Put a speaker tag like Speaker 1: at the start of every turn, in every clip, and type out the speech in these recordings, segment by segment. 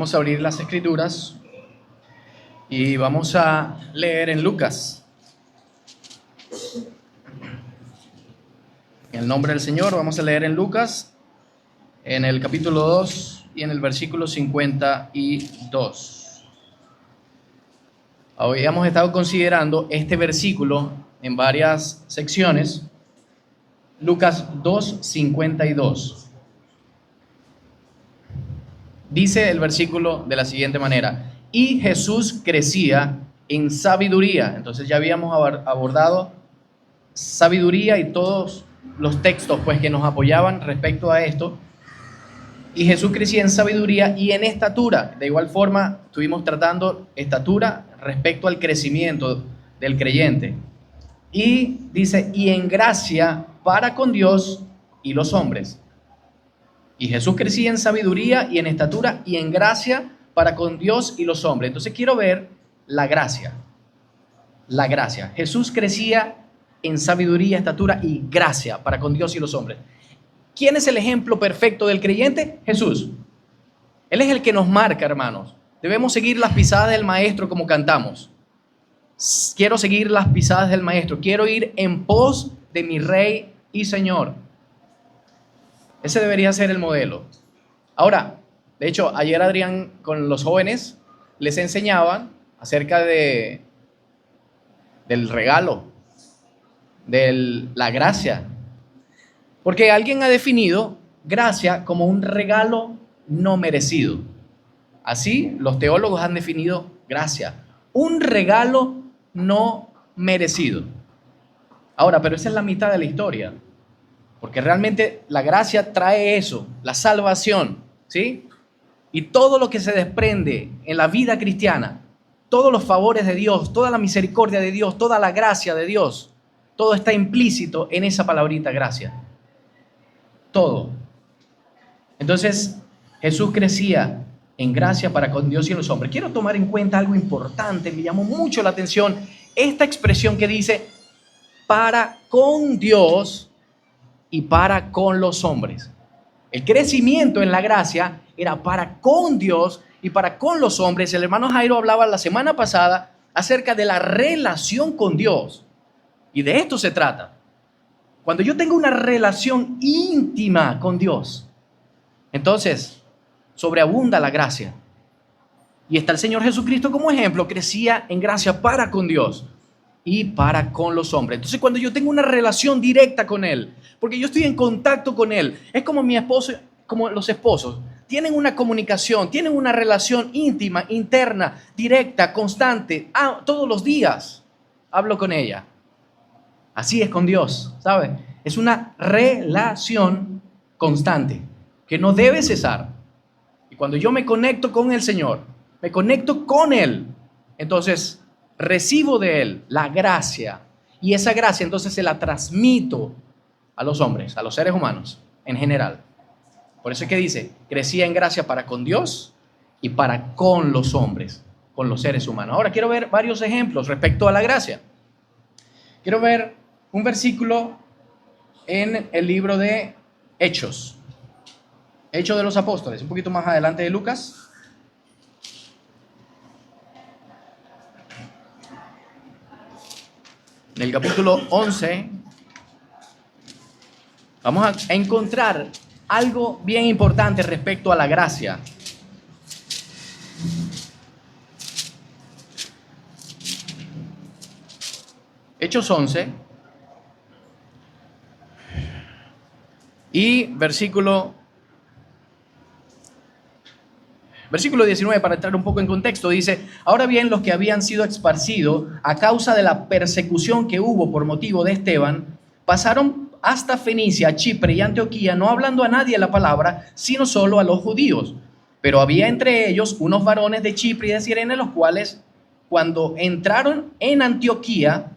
Speaker 1: Vamos a abrir las Escrituras y vamos a leer en Lucas. En el nombre del Señor, vamos a leer en Lucas, en el capítulo 2 y en el versículo 52. Hoy hemos estado considerando este versículo en varias secciones. Lucas 2:52. Dice el versículo de la siguiente manera: y Jesús crecía en sabiduría. Entonces ya habíamos abordado sabiduría y todos los textos pues que nos apoyaban respecto a esto. Y Jesús crecía en sabiduría y en estatura. De igual forma estuvimos tratando estatura respecto al crecimiento del creyente. Y dice, y en gracia para con Dios y los hombres. Y Jesús crecía en sabiduría y en estatura y en gracia para con Dios y los hombres. Entonces quiero ver la gracia. La gracia. Jesús crecía en sabiduría, estatura y gracia para con Dios y los hombres. ¿Quién es el ejemplo perfecto del creyente? Jesús. Él es el que nos marca, hermanos. Debemos seguir las pisadas del Maestro como cantamos. Quiero seguir las pisadas del Maestro. Quiero ir en pos de mi Rey y Señor. Ese debería ser el modelo. Ahora, de hecho, ayer Adrián con los jóvenes les enseñaban acerca del regalo, de la gracia. Porque alguien ha definido gracia como un regalo no merecido. Así los teólogos han definido gracia. Un regalo no merecido. Ahora, pero esa es la mitad de la historia. Porque realmente la gracia trae eso, la salvación, ¿sí? Y todo lo que se desprende en la vida cristiana, todos los favores de Dios, toda la misericordia de Dios, toda la gracia de Dios, todo está implícito en esa palabrita gracia. Todo. Entonces, Jesús crecía en gracia para con Dios y los hombres. Quiero tomar en cuenta algo importante, me llamó mucho la atención, esta expresión que dice, para con Dios y para con los hombres. El crecimiento en la gracia era para con Dios y para con los hombres. El hermano Jairo hablaba la semana pasada acerca de la relación con Dios. Y de esto se trata. Cuando yo tengo una relación íntima con Dios, entonces sobreabunda la gracia. Y está el Señor Jesucristo como ejemplo, crecía en gracia para con Dios y para con los hombres. Entonces cuando yo tengo una relación directa con Él, porque yo estoy en contacto con Él, es como mi esposo, como los esposos, tienen una comunicación, tienen una relación íntima, interna, directa, constante, todos los días hablo con ella. Así es con Dios, ¿sabes? Es una relación constante que no debe cesar. Y cuando yo me conecto con el Señor, me conecto con Él, entonces recibo de Él la gracia. Y esa gracia entonces se la transmito a los hombres, a los seres humanos en general. Por eso es que dice, crecía en gracia para con Dios y para con los hombres, con los seres humanos. Ahora quiero ver varios ejemplos respecto a la gracia. Quiero ver un versículo en el libro de Hechos. Hechos de los Apóstoles, un poquito más adelante de Lucas. En el capítulo 11 vamos a encontrar algo bien importante respecto a la gracia. Hechos 11 y versículo 19, para entrar un poco en contexto, dice, ahora bien, los que habían sido esparcidos a causa de la persecución que hubo por motivo de Esteban, pasaron hasta Fenicia, Chipre y Antioquía, no hablando a nadie la palabra, sino solo a los judíos. Pero había entre ellos unos varones de Chipre y de Cirene, los cuales, cuando entraron en Antioquía,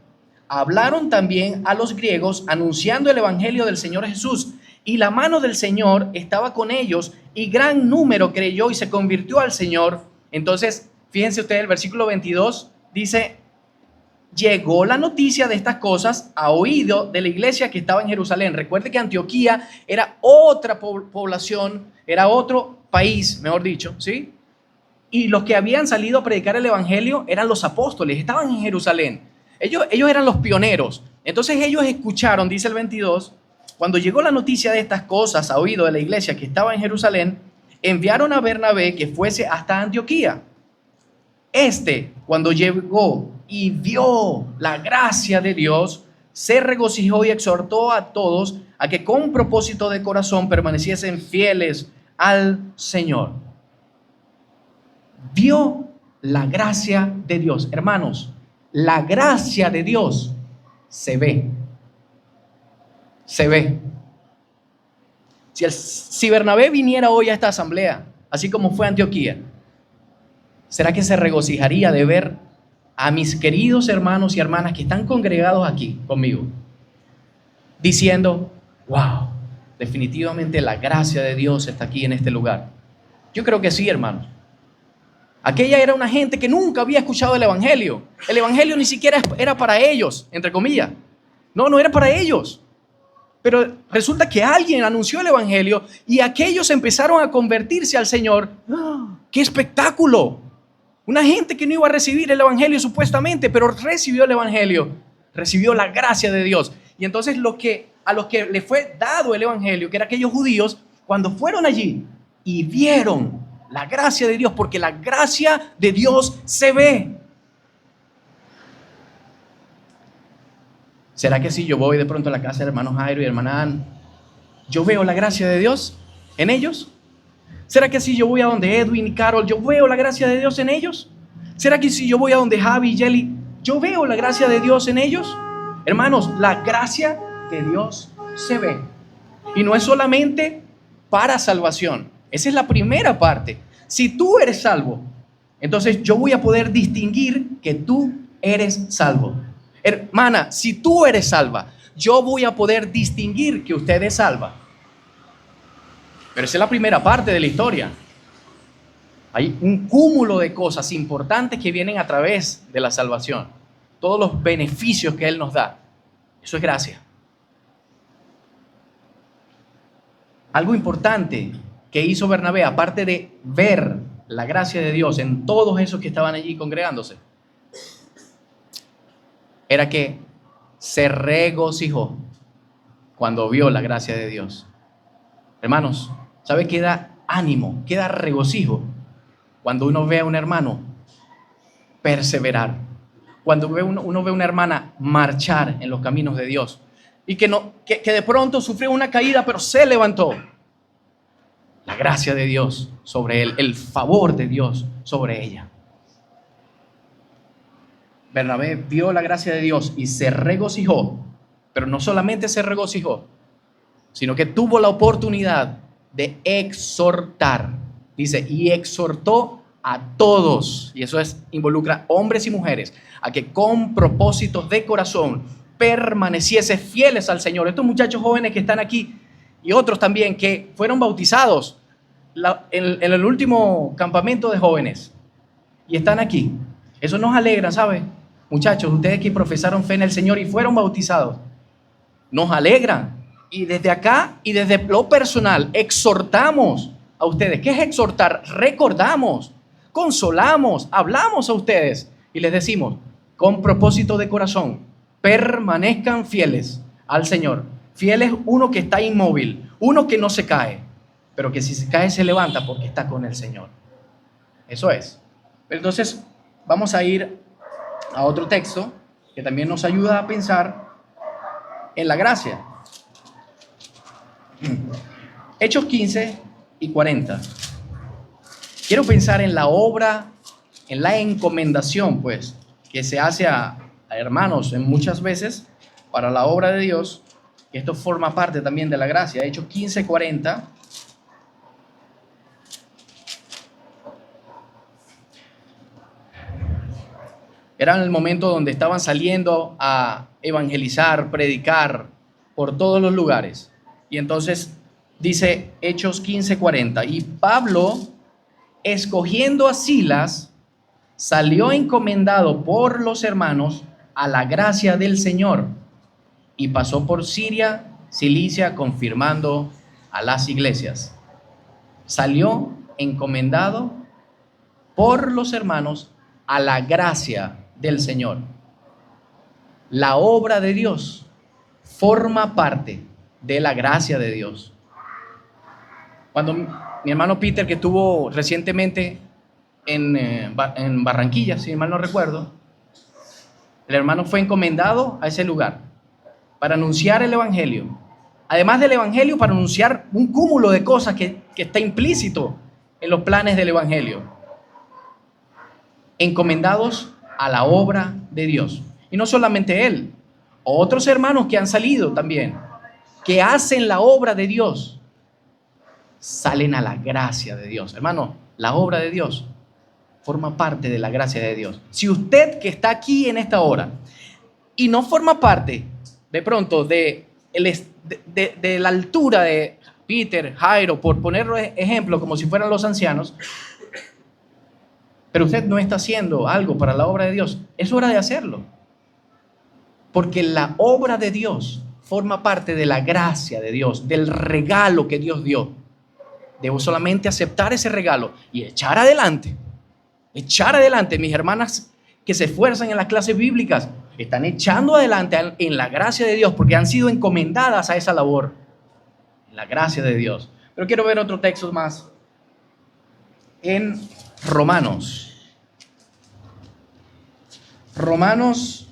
Speaker 1: hablaron también a los griegos, anunciando el evangelio del Señor Jesús. Y la mano del Señor estaba con ellos, y gran número creyó y se convirtió al Señor. Entonces, fíjense ustedes, el versículo 22 dice, llegó la noticia de estas cosas a oído de la iglesia que estaba en Jerusalén. Recuerde que Antioquía era otra población, era otro país, mejor dicho, ¿sí? Y los que habían salido a predicar el evangelio eran los apóstoles, estaban en Jerusalén. Ellos eran los pioneros. Entonces ellos escucharon, dice el 22, cuando llegó la noticia de estas cosas a oído de la iglesia que estaba en Jerusalén, enviaron a Bernabé que fuese hasta Antioquía. Cuando llegó y vio la gracia de Dios, se regocijó y exhortó a todos a que con propósito de corazón permaneciesen fieles al Señor. Vio la gracia de Dios. Hermanos, la gracia de Dios se ve. Se ve. Si Bernabé viniera hoy a esta asamblea, así como fue a Antioquía, ¿será que se regocijaría de ver a mis queridos hermanos y hermanas que están congregados aquí conmigo, diciendo, wow, definitivamente la gracia de Dios está aquí en este lugar? Yo creo que sí, hermanos. Aquella era una gente que nunca había escuchado el evangelio. El evangelio ni siquiera era para ellos, entre comillas. No era para ellos. Pero resulta que alguien anunció el evangelio y aquellos empezaron a convertirse al Señor. ¡Ah! ¡Qué espectáculo! Una gente que no iba a recibir el evangelio supuestamente, pero recibió el evangelio, recibió la gracia de Dios. Y entonces a los que le fue dado el evangelio, que eran aquellos judíos, cuando fueron allí y vieron la gracia de Dios, porque la gracia de Dios se ve. ¿Será que si yo voy de pronto a la casa del hermano Jairo y hermana Ann, yo veo la gracia de Dios en ellos? ¿Será que si yo voy a donde Edwin y Carol, yo veo la gracia de Dios en ellos? ¿Será que si yo voy a donde Javi y Jelly, yo veo la gracia de Dios en ellos? Hermanos, la gracia de Dios se ve. Y no es solamente para salvación. Esa es la primera parte. Si tú eres salvo, entonces yo voy a poder distinguir que tú eres salvo. Hermana, si tú eres salva, yo voy a poder distinguir que usted es salva. Pero esa es la primera parte de la historia. Hay un cúmulo de cosas importantes que vienen a través de la salvación. Todos los beneficios que Él nos da. Eso es gracia. Algo importante que hizo Bernabé, aparte de ver la gracia de Dios en todos esos que estaban allí congregándose, era que se regocijó cuando vio la gracia de Dios. Hermanos, ¿sabe qué da ánimo, qué da regocijo? Cuando uno ve a un hermano perseverar, cuando uno ve a una hermana marchar en los caminos de Dios y que de pronto sufrió una caída pero se levantó. La gracia de Dios sobre él, el favor de Dios sobre ella. Bernabé vio la gracia de Dios y se regocijó, pero no solamente se regocijó, sino que tuvo la oportunidad de exhortar. Dice, y exhortó a todos, y eso involucra hombres y mujeres, a que con propósitos de corazón permaneciese fieles al Señor. Estos muchachos jóvenes que están aquí y otros también que fueron bautizados en el último campamento de jóvenes y están aquí. Eso nos alegra, ¿sabe? Muchachos, ustedes que profesaron fe en el Señor y fueron bautizados, nos alegra. Y desde acá y desde lo personal exhortamos a ustedes. ¿Qué es exhortar? Recordamos, consolamos, hablamos a ustedes y les decimos, con propósito de corazón, permanezcan fieles al Señor. Fiel es uno que está inmóvil, uno que no se cae, pero que si se cae se levanta porque está con el Señor. Eso es. Entonces vamos a ir a otro texto que también nos ayuda a pensar en la gracia. Hechos 15 y 40. Quiero pensar en la obra, en la encomendación, pues, que se hace a hermanos en muchas veces para la obra de Dios. Esto forma parte también de la gracia. Hechos 15, 40. Era el momento donde estaban saliendo a evangelizar, predicar por todos los lugares. Y entonces dice Hechos 15:40, y Pablo, escogiendo a Silas, salió encomendado por los hermanos a la gracia del Señor y pasó por Siria, Cilicia, confirmando a las iglesias. Salió encomendado por los hermanos a la gracia del Señor. La obra de Dios forma parte de la gracia de Dios. Cuando mi hermano Peter, que estuvo recientemente en Barranquilla, si mal no recuerdo, el hermano fue encomendado a ese lugar para anunciar el Evangelio. Además del Evangelio, para anunciar un cúmulo de cosas que está implícito en los planes del Evangelio. Encomendados a la obra de Dios. Y no solamente él, otros hermanos que han salido también, que hacen la obra de Dios, salen a la gracia de Dios. Hermano, la obra de Dios forma parte de la gracia de Dios. Si usted que está aquí en esta hora y no forma parte de pronto de la altura de Peter, Jairo, por poner ejemplo como si fueran los ancianos, pero usted no está haciendo algo para la obra de Dios, es hora de hacerlo. Porque la obra de Dios forma parte de la gracia de Dios, del regalo que Dios dio. Debo solamente aceptar ese regalo y echar adelante. Echar adelante. Mis hermanas que se esfuerzan en las clases bíblicas están echando adelante en la gracia de Dios porque han sido encomendadas a esa labor. En la gracia de Dios. Pero quiero ver otro texto más. En Romanos. Romanos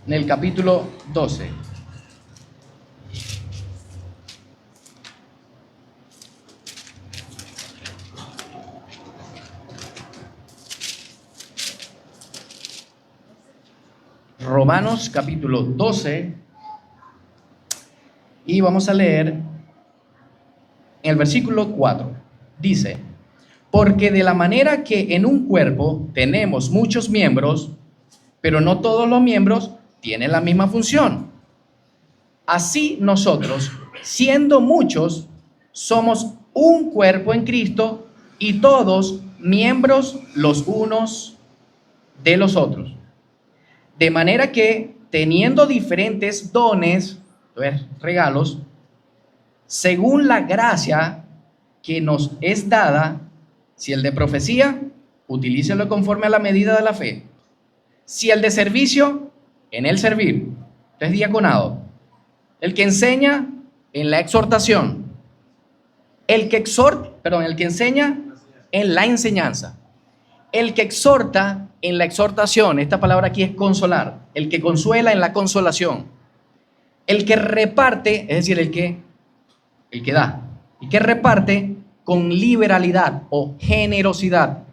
Speaker 1: en el capítulo 12. Romanos capítulo 12 y vamos a leer en el versículo 4. Dice: porque de la manera que en un cuerpo tenemos muchos miembros, pero no todos los miembros tienen la misma función. Así nosotros, siendo muchos, somos un cuerpo en Cristo y todos miembros los unos de los otros. De manera que, teniendo diferentes dones, regalos, según la gracia que nos es dada, si el de profecía, utilícelo conforme a la medida de la fe. Si el de servicio, en el servir. Es diaconado. El que enseña, en la exhortación. El que enseña, en la enseñanza. El que exhorta, en la exhortación. Esta palabra aquí es consolar. El que consuela, en la consolación. El que reparte, es decir, el que da. El que reparte con liberalidad o generosidad.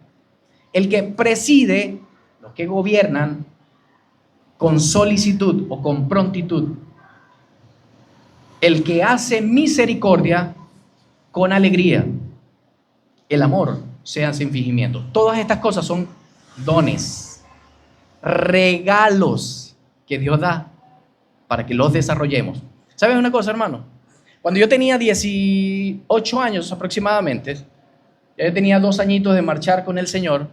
Speaker 1: El que preside, los que gobiernan, con solicitud o con prontitud. El que hace misericordia con alegría. El amor sea sin fingimiento. Todas estas cosas son dones, regalos que Dios da para que los desarrollemos. ¿Sabes una cosa, hermano? Cuando yo tenía 18 años aproximadamente, yo tenía 2 añitos de marchar con el Señor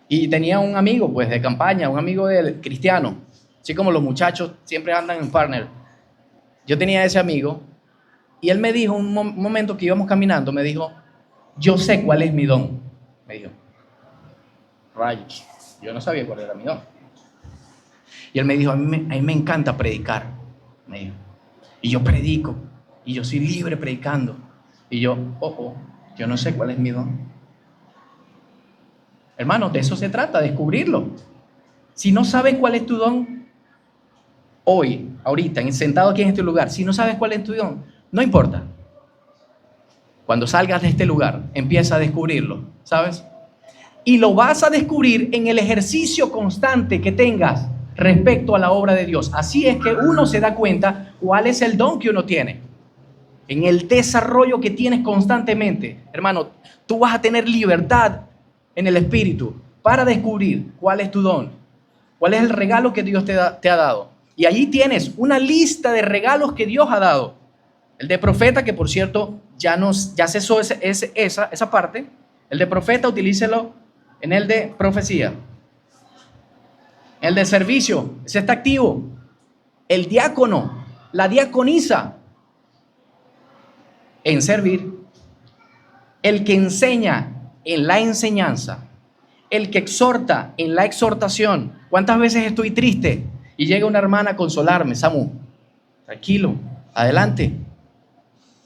Speaker 1: y tenía un amigo pues de campaña, un amigo cristiano, así como los muchachos siempre andan en partner. Yo tenía ese amigo y él me dijo, un momento que íbamos caminando, me dijo: yo sé cuál es mi don. Me dijo, rayos, yo no sabía cuál era mi don. Y él me dijo, a mí me encanta predicar, me dijo. Y yo predico, y yo soy libre predicando. Y yo, yo no sé cuál es mi don. Hermanos, de eso se trata, descubrirlo. Si no sabes cuál es tu don, hoy, ahorita, sentado aquí en este lugar, si no sabes cuál es tu don, no importa. Cuando salgas de este lugar, empieza a descubrirlo, ¿sabes? Y lo vas a descubrir en el ejercicio constante que tengas respecto a la obra de Dios. Así es que uno se da cuenta cuál es el don que uno tiene. En el desarrollo que tienes constantemente, hermano, tú vas a tener libertad en el espíritu para descubrir cuál es tu don, cuál es el regalo que Dios te ha dado. Y allí tienes una lista de regalos que Dios ha dado. El de profeta, que por cierto ya cesó esa parte. El de profeta, utilícelo en el de profecía. El de servicio, ese está activo. El diácono, la diaconisa, en servir. El que enseña en la enseñanza, el que exhorta en la exhortación. ¿Cuántas veces estoy triste y llega una hermana a consolarme? Samu, tranquilo, adelante.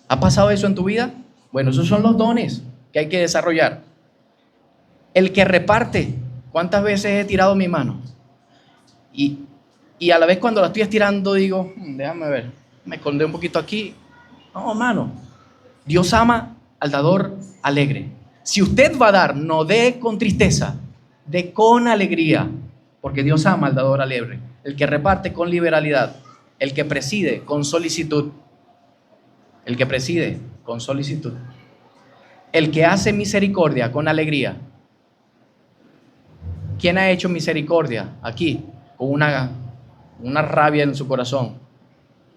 Speaker 1: ¿Ha pasado eso en tu vida? Bueno, esos son los dones que hay que desarrollar. El que reparte. ¿Cuántas veces he tirado mi mano? Y a la vez cuando la estoy estirando digo, déjame ver, me escondí un poquito aquí. No, hermano, Dios ama al dador alegre. Si usted va a dar, no dé con tristeza, dé con alegría, porque Dios ama al dador alegre. El que reparte con liberalidad, el que preside con solicitud, el que preside con solicitud, el que hace misericordia con alegría. ¿Quién ha hecho misericordia aquí con una rabia en su corazón?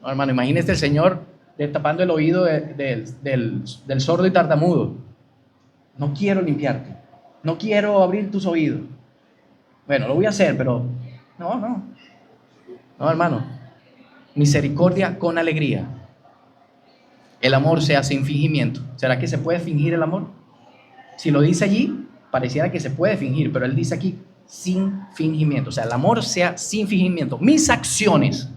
Speaker 1: No, hermano, imagínese el Señor destapando el oído del sordo y tartamudo. No quiero limpiarte, no quiero abrir tus oídos. Bueno, lo voy a hacer, pero no, hermano. Misericordia con alegría. El amor se hace sin fingimiento. ¿Será que se puede fingir el amor? Si lo dice allí, pareciera que se puede fingir, pero él dice aquí sin fingimiento. O sea, el amor sea sin fingimiento. Mis acciones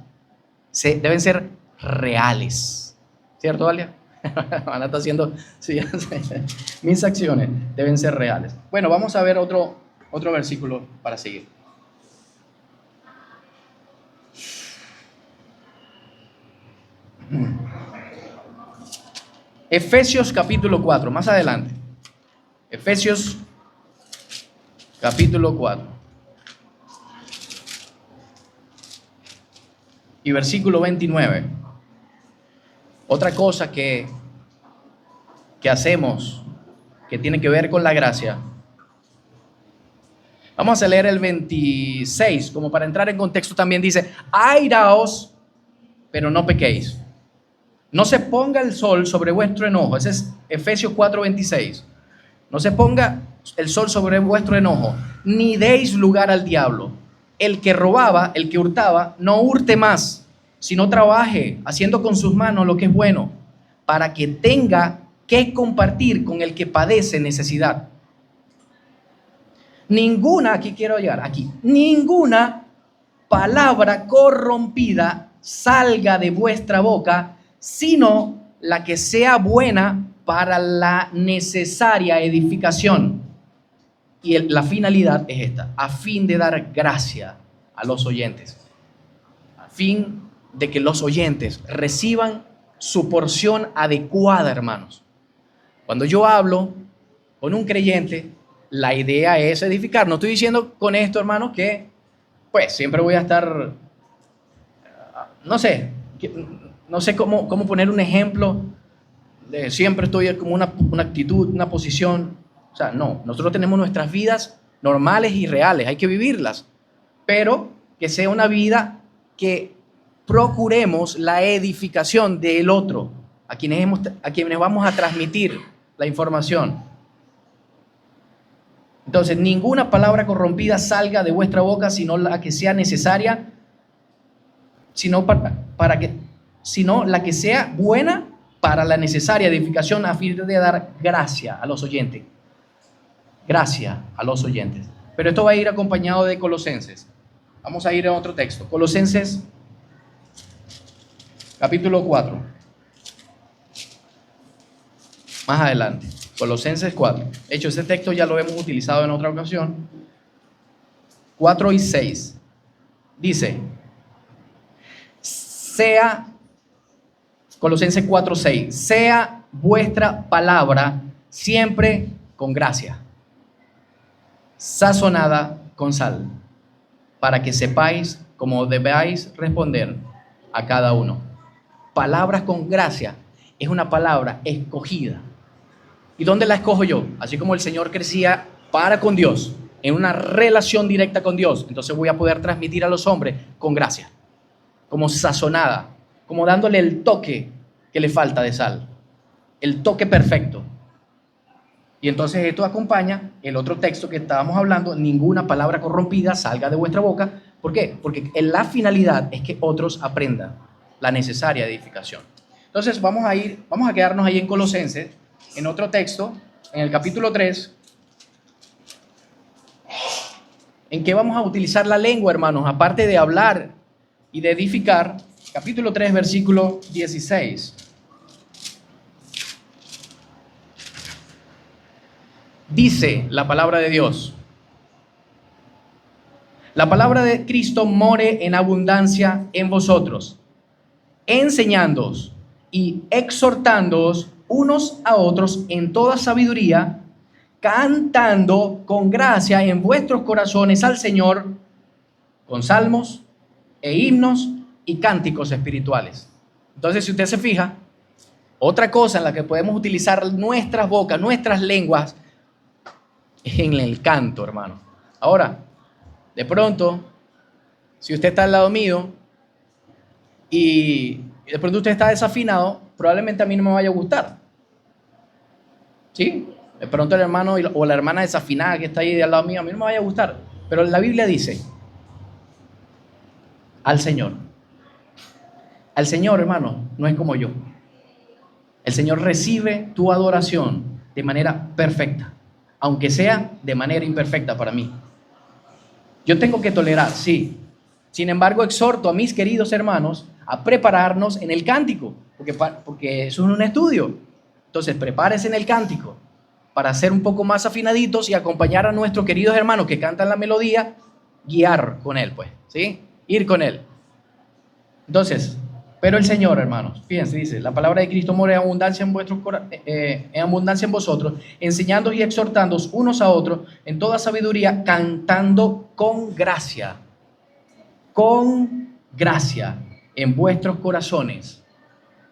Speaker 1: deben ser reales. ¿Cierto, Dalia? Ana está haciendo... Sí, mis acciones deben ser reales. Bueno, vamos a ver otro versículo para seguir. Efesios capítulo 4, más adelante. Efesios capítulo 4 y versículo 29. Otra cosa que hacemos que tiene que ver con la gracia. Vamos a leer el 26, como para entrar en contexto también dice, airaos, pero no pequéis. No se ponga el sol sobre vuestro enojo. Ese es Efesios 4:26. No se ponga el sol sobre vuestro enojo, ni deis lugar al diablo. El que robaba, el que hurtaba, no hurte más, sino trabaje, haciendo con sus manos lo que es bueno, para que tenga que compartir con el que padece necesidad. Ninguna palabra corrompida salga de vuestra boca, sino la que sea buena para la necesaria edificación. Y la finalidad es esta, a fin de dar gracia a los oyentes, a fin de que los oyentes reciban su porción adecuada, hermanos. Cuando yo hablo con un creyente, la idea es edificar. No estoy diciendo con esto, hermanos, que pues siempre voy a estar, no sé cómo poner un ejemplo de siempre estoy como una actitud, una posición. O sea, no, nosotros tenemos nuestras vidas normales y reales, hay que vivirlas, pero que sea una vida que procuremos la edificación del otro, a quienes vamos a transmitir la información. Entonces, ninguna palabra corrompida salga de vuestra boca, sino la que sea necesaria, sino la que sea buena para la necesaria edificación, a fin de dar gracia a los oyentes. Gracia a los oyentes. Pero esto va a ir acompañado de Colosenses. Vamos a ir a otro texto. Colosenses capítulo 4. Más adelante. Colosenses 4. De hecho, ese texto ya lo hemos utilizado en otra ocasión. 4 y 6. Dice, Colosenses 4, 6. Sea vuestra palabra siempre con gracia, sazonada con sal, para que sepáis cómo debáis responder a cada uno. Palabras con gracia es una palabra escogida. ¿Y dónde la escojo yo? Así como el Señor crecía para con Dios, en una relación directa con Dios, entonces voy a poder transmitir a los hombres con gracia, como sazonada, como dándole el toque que le falta de sal, el toque perfecto. Y entonces esto acompaña el otro texto que estábamos hablando, ninguna palabra corrompida salga de vuestra boca. ¿Por qué? Porque la finalidad es que otros aprendan la necesaria edificación. Entonces vamos a quedarnos ahí en Colosenses, en otro texto, en el capítulo 3, ¿En qué vamos a utilizar la lengua, hermanos? Aparte de hablar y de edificar, capítulo 3, versículo 16. Dice la palabra de Dios: la palabra de Cristo more en abundancia en vosotros, enseñándoos y exhortándoos unos a otros en toda sabiduría, cantando con gracia en vuestros corazones al Señor, con salmos e himnos y cánticos espirituales. Entonces, si usted se fija, otra cosa en la que podemos utilizar nuestras bocas, nuestras lenguas, es en el canto, hermano. Ahora, de pronto, si usted está al lado mío y de pronto usted está desafinado, probablemente a mí no me vaya a gustar. ¿Sí? De pronto el hermano o la hermana desafinada que está ahí al lado mío, a mí no me vaya a gustar. Pero la Biblia dice: al Señor. Al Señor, hermano, no es como yo. El Señor recibe tu adoración de manera perfecta, aunque sea de manera imperfecta para mí. Yo tengo que tolerar, sí. Sin embargo, exhorto a mis queridos hermanos a prepararnos en el cántico, porque eso es un estudio. Entonces, prepárese en el cántico para ser un poco más afinaditos y acompañar a nuestros queridos hermanos que cantan la melodía, guiar con él, pues, ¿sí? Ir con él. Entonces, pero el Señor, hermanos, fíjense, dice: la palabra de Cristo mora en abundancia en abundancia en vosotros, enseñando y exhortándoos unos a otros en toda sabiduría, cantando con gracia en vuestros corazones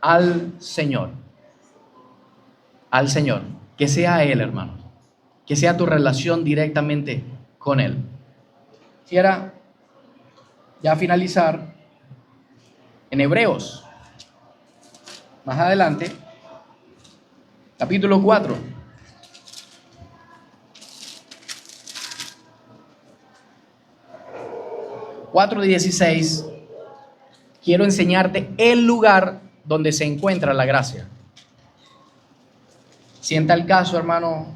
Speaker 1: al Señor. Al Señor. Que sea Él, hermanos. Que sea tu relación directamente con Él. Quisiera ya finalizar en Hebreos, más adelante, capítulo 4. Capítulo 16. Quiero enseñarte el lugar donde se encuentra la gracia. Si en tal caso, hermano,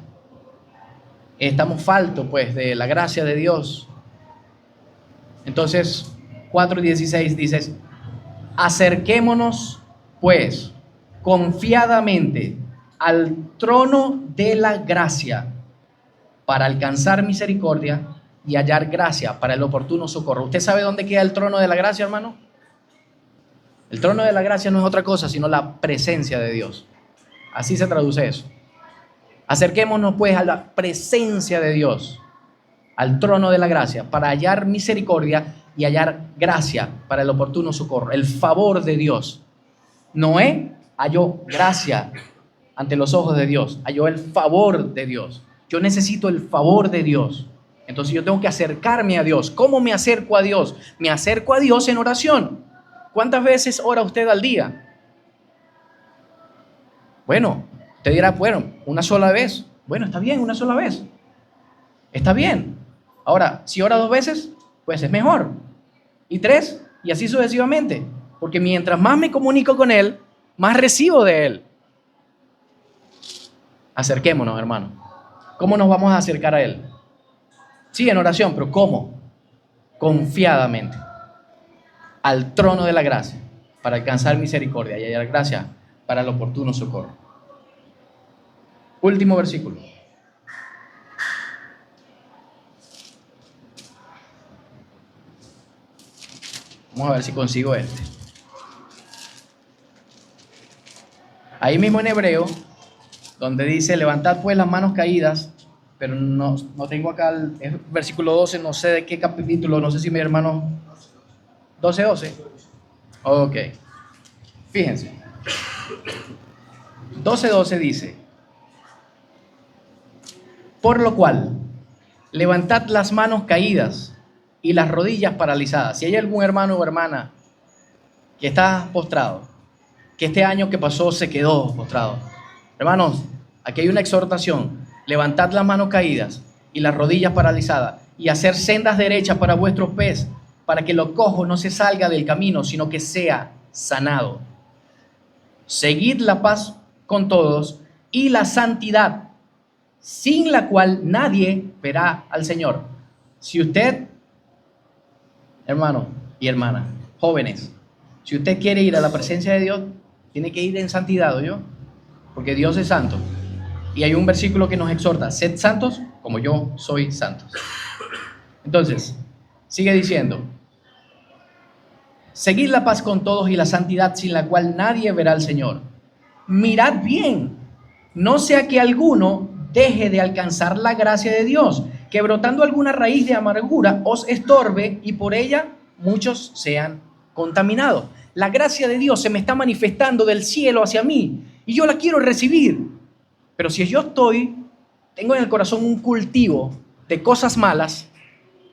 Speaker 1: estamos faltos pues de la gracia de Dios, entonces 4:16 dices: acerquémonos pues confiadamente al trono de la gracia para alcanzar misericordia y hallar gracia para el oportuno socorro. ¿Usted sabe dónde queda el trono de la gracia, hermano? El trono de la gracia no es otra cosa sino la presencia de Dios. Así se traduce eso. Acerquémonos pues a la presencia de Dios, al trono de la gracia, para hallar misericordia y hallar gracia para el oportuno socorro, el favor de Dios. Noé halló gracia ante los ojos de Dios, halló el favor de Dios. Yo necesito el favor de Dios. Entonces yo tengo que acercarme a Dios. ¿Cómo me acerco a Dios? Me acerco a Dios en oración. ¿Cuántas veces ora usted al día? Bueno, usted dirá: bueno, una sola vez. Bueno, está bien, una sola vez. Está bien. Ahora, si ora 2 veces, pues es mejor. Y 3, y así sucesivamente. Porque mientras más me comunico con Él, más recibo de Él. Acerquémonos, hermano. ¿Cómo nos vamos a acercar a Él? Sí, en oración, pero ¿cómo? Confiadamente. Al trono de la gracia, para alcanzar misericordia y hallar gracia para el oportuno socorro. Último versículo. Vamos a ver si consigo este. Ahí mismo en Hebreo, donde dice: levantad pues las manos caídas, pero no tengo acá el versículo 12, no sé de qué capítulo, no sé si mi hermano... 12. Ok. Fíjense. 12:12 dice: por lo cual, levantad las manos caídas y las rodillas paralizadas. Si hay algún hermano o hermana que está postrado, que este año que pasó se quedó postrado, hermanos, aquí hay una exhortación: levantad las manos caídas y las rodillas paralizadas y hacer sendas derechas para vuestros pies, para que lo cojo no se salga del camino, sino que sea sanado. Seguid la paz con todos y la santidad, sin la cual nadie verá al Señor. Si usted, hermano y hermana, jóvenes, si usted quiere ir a la presencia de Dios, tiene que ir en santidad, ¿oyó? Porque Dios es santo. Y hay un versículo que nos exhorta: sed santos como yo soy santo. Entonces, sigue diciendo: seguid la paz con todos y la santidad, sin la cual nadie verá al Señor. Mirad bien, no sea que alguno deje de alcanzar la gracia de Dios, que brotando alguna raíz de amargura os estorbe y por ella muchos sean contaminados. La gracia de Dios se me está manifestando del cielo hacia mí y yo la quiero recibir. Pero si yo tengo en el corazón un cultivo de cosas malas,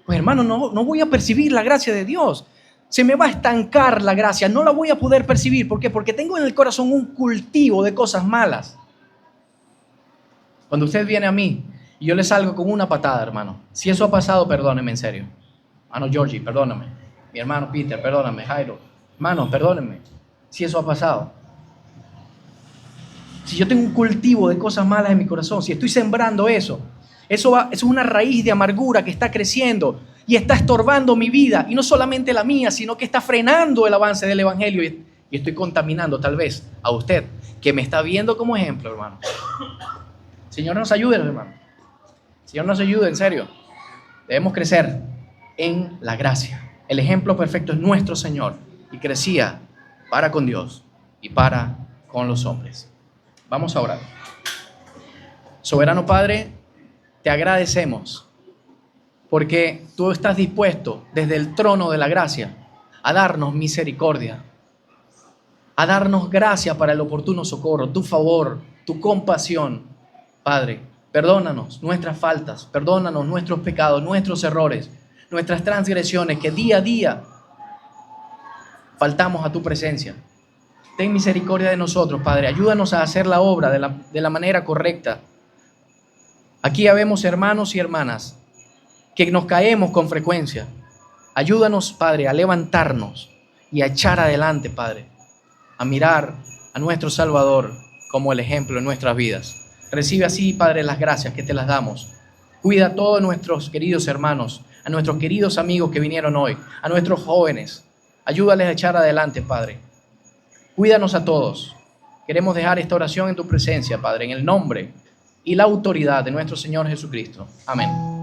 Speaker 1: pues hermano, no voy a percibir la gracia de Dios. Se me va a estancar la gracia, no la voy a poder percibir. ¿Por qué? Porque tengo en el corazón un cultivo de cosas malas. Cuando usted viene a mí y yo le salgo con una patada, hermano, si eso ha pasado, perdóneme en serio. Hermano Georgie, perdóname. Mi hermano Peter, perdóname. Jairo, hermano, perdónenme. Si eso ha pasado. Si yo tengo un cultivo de cosas malas en mi corazón, si estoy sembrando eso es una raíz de amargura que está creciendo y está estorbando mi vida, y no solamente la mía, sino que está frenando el avance del evangelio, y estoy contaminando tal vez a usted que me está viendo como ejemplo, hermano. Señor nos ayude, hermano. Señor nos ayude, en serio. Debemos crecer en la gracia. El ejemplo perfecto es nuestro Señor, y crecía para con Dios y para con los hombres. Vamos a orar. Soberano Padre, te agradecemos porque tú estás dispuesto desde el trono de la gracia a darnos misericordia, a darnos gracia para el oportuno socorro, tu favor, tu compasión. Padre, perdónanos nuestras faltas, perdónanos nuestros pecados, nuestros errores, nuestras transgresiones, que día a día faltamos a tu presencia. Ten misericordia de nosotros, Padre. Ayúdanos a hacer la obra de la manera correcta. Aquí habemos hermanos y hermanas que nos caemos con frecuencia. Ayúdanos, Padre, a levantarnos y a echar adelante, Padre, a mirar a nuestro Salvador como el ejemplo en nuestras vidas. Recibe así, Padre, las gracias que te las damos. Cuida a todos nuestros queridos hermanos, a nuestros queridos amigos que vinieron hoy, a nuestros jóvenes. Ayúdales a echar adelante, Padre. Cuídanos a todos. Queremos dejar esta oración en tu presencia, Padre, en el nombre y la autoridad de nuestro Señor Jesucristo. Amén.